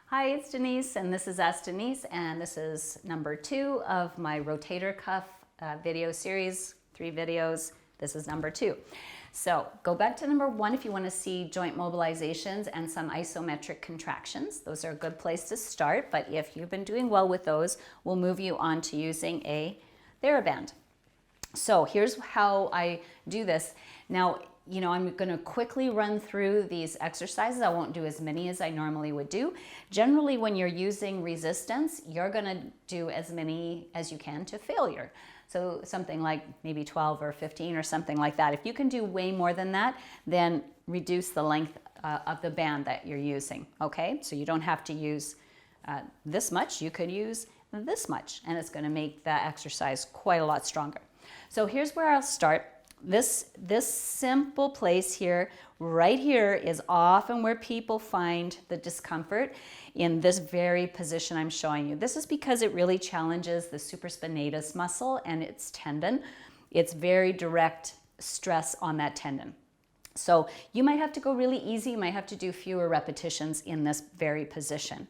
Hi, it's Denise, and this is Ask Denise, and this is number 2 of my rotator cuff video series, 3 videos. This is number 2. So go back to number 1 if you want to see joint mobilizations and some isometric contractions. Those are a good place to start, but if you've been doing well with those, we'll move you on to using a Theraband. So here's how I do this. Now, I'm going to quickly run through these exercises. I won't do as many as I normally would do. Generally, when you're using resistance, you're going to do as many as you can to failure. So something like maybe 12 or 15 or something like that. If you can do way more than that, then reduce the length of the band that you're using, okay? So you don't have to use this much. You could use this much, and it's going to make that exercise quite a lot stronger. So here's where I'll start. This simple place here, right here, is often where people find the discomfort in this very position I'm showing you. This is because it really challenges the supraspinatus muscle and its tendon. It's very direct stress on that tendon. So you might have to go really easy. You might have to do fewer repetitions in this very position.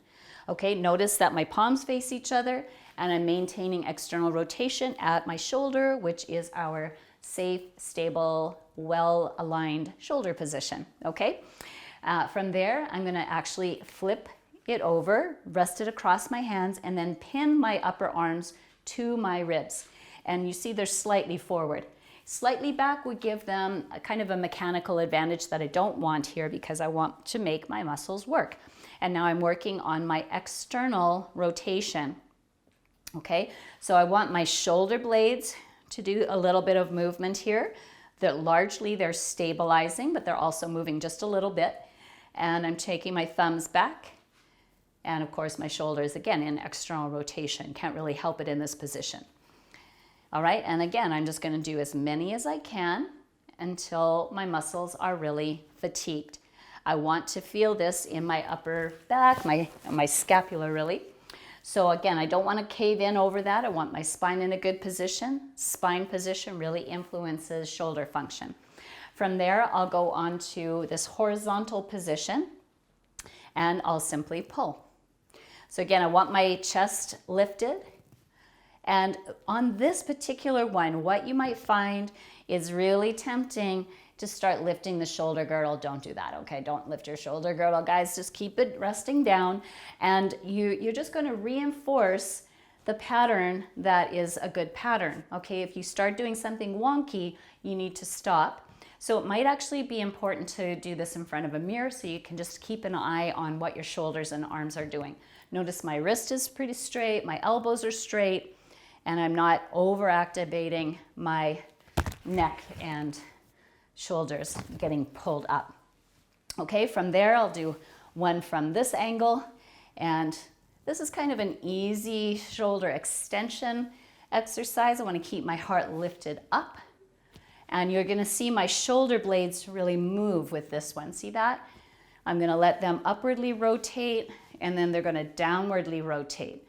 Okay, notice that my palms face each other and I'm maintaining external rotation at my shoulder, which is our safe, stable, well-aligned shoulder position, okay? From there, I'm gonna actually flip it over, rest it across my hands, and then pin my upper arms to my ribs. And you see they're slightly forward. Slightly back would give them a kind of a mechanical advantage that I don't want here because I want to make my muscles work. And now I'm working on my external rotation, okay? So I want my shoulder blades to do a little bit of movement here. Largely they're stabilizing, but they're also moving just a little bit. And I'm taking my thumbs back. And of course my shoulders, again, in external rotation. Can't really help it in this position. All right, and again, I'm just gonna do as many as I can until my muscles are really fatigued. I want to feel this in my upper back, my scapula really. So again, I don't want to cave in over that. I want my spine in a good position. Spine position really influences shoulder function. From there, I'll go on to this horizontal position and I'll simply pull. So again, I want my chest lifted. And on this particular one, what you might find is really tempting to start lifting the shoulder girdle. Don't do that, okay? Don't lift your shoulder girdle, guys. Just keep it resting down. And you're just going to reinforce the pattern that is a good pattern, okay? If you start doing something wonky, you need to stop. So it might actually be important to do this in front of a mirror so you can just keep an eye on what your shoulders and arms are doing. Notice my wrist is pretty straight, my elbows are straight, and I'm not over-activating my neck and shoulders getting pulled up. Okay, from there I'll do one from this angle, and this is kind of an easy shoulder extension exercise. I want to keep my heart lifted up, and you're going to see my shoulder blades really move with this one. See that? I'm going to let them upwardly rotate, and then they're going to downwardly rotate.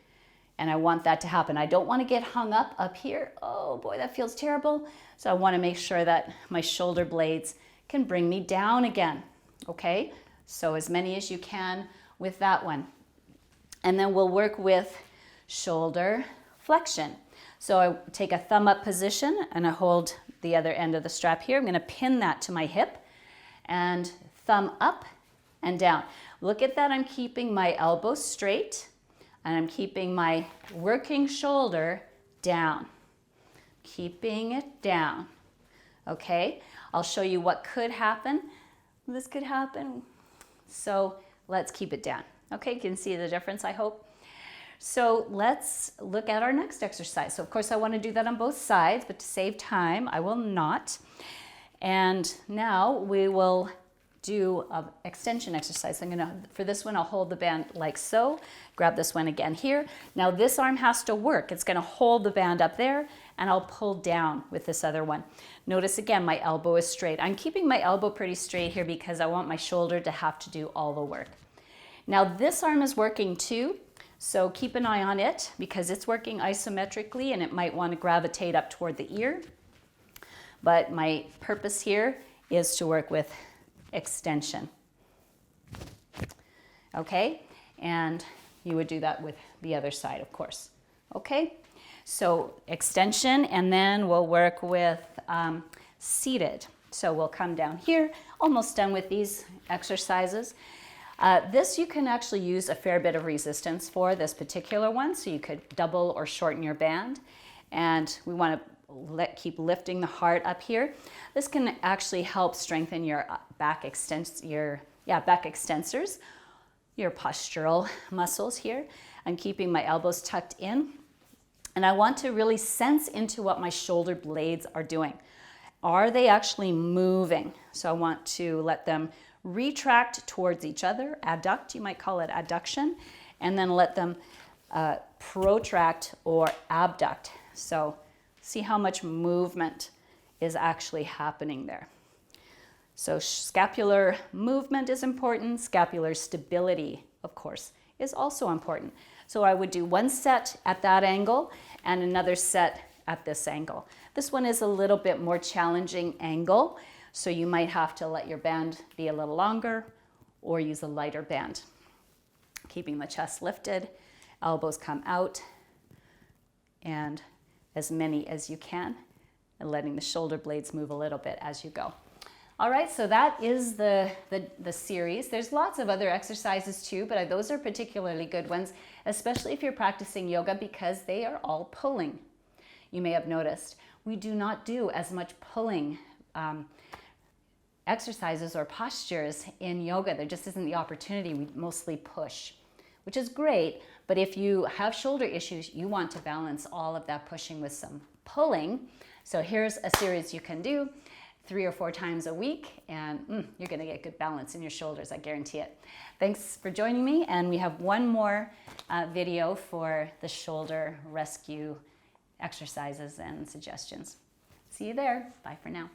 And I want that to happen. I don't want to get hung up here. Oh boy, that feels terrible. So I want to make sure that my shoulder blades can bring me down again. Okay, so as many as you can with that one. And then we'll work with shoulder flexion. So I take a thumb up position and I hold the other end of the strap here. I'm going to pin that to my hip and thumb up and down. Look at that, I'm keeping my elbow straight. And I'm keeping my working shoulder down. Keeping it down. Okay? I'll show you what could happen. This could happen. So let's keep it down. Okay, you can see the difference, I hope. So let's look at our next exercise. So of course I want to do that on both sides, but to save time, I will not. And now we will do an extension exercise. For this one, I'll hold the band like so. Grab this one again here. Now this arm has to work. It's going to hold the band up there, and I'll pull down with this other one. Notice again, my elbow is straight. I'm keeping my elbow pretty straight here because I want my shoulder to have to do all the work. Now this arm is working too, so keep an eye on it because it's working isometrically and it might want to gravitate up toward the ear. But my purpose here is to work with extension. Okay, And you would do that with the other side, of course. Okay, so extension, and then we'll work with seated. So we'll come down here, almost done with these exercises. This you can actually use a fair bit of resistance for, this particular one, so you could double or shorten your band. And we want to keep lifting the heart up here. This can actually help strengthen your back extensors, your postural muscles here. I'm keeping my elbows tucked in. And I want to really sense into what my shoulder blades are doing. Are they actually moving? So I want to let them retract towards each other, adduct, you might call it adduction, and then let them protract or abduct. So see how much movement is actually happening there. So scapular movement is important. Scapular stability, of course, is also important. So I would do one set at that angle and another set at this angle. This one is a little bit more challenging angle, so you might have to let your band be a little longer or use a lighter band. Keeping the chest lifted, elbows come out, and as many as you can, and letting the shoulder blades move a little bit as you go. All right, so that is the series. There's lots of other exercises too, but those are particularly good ones, especially if you're practicing yoga, because they are all pulling. You may have noticed we do not do as much pulling exercises or postures in yoga. There just isn't the opportunity. We mostly push, which is great, but if you have shoulder issues, you want to balance all of that pushing with some pulling. So here's a series you can do 3 or 4 times a week, and you're going to get good balance in your shoulders, I guarantee it. Thanks for joining me, and we have one more video for the shoulder rescue exercises and suggestions. See you there. Bye for now.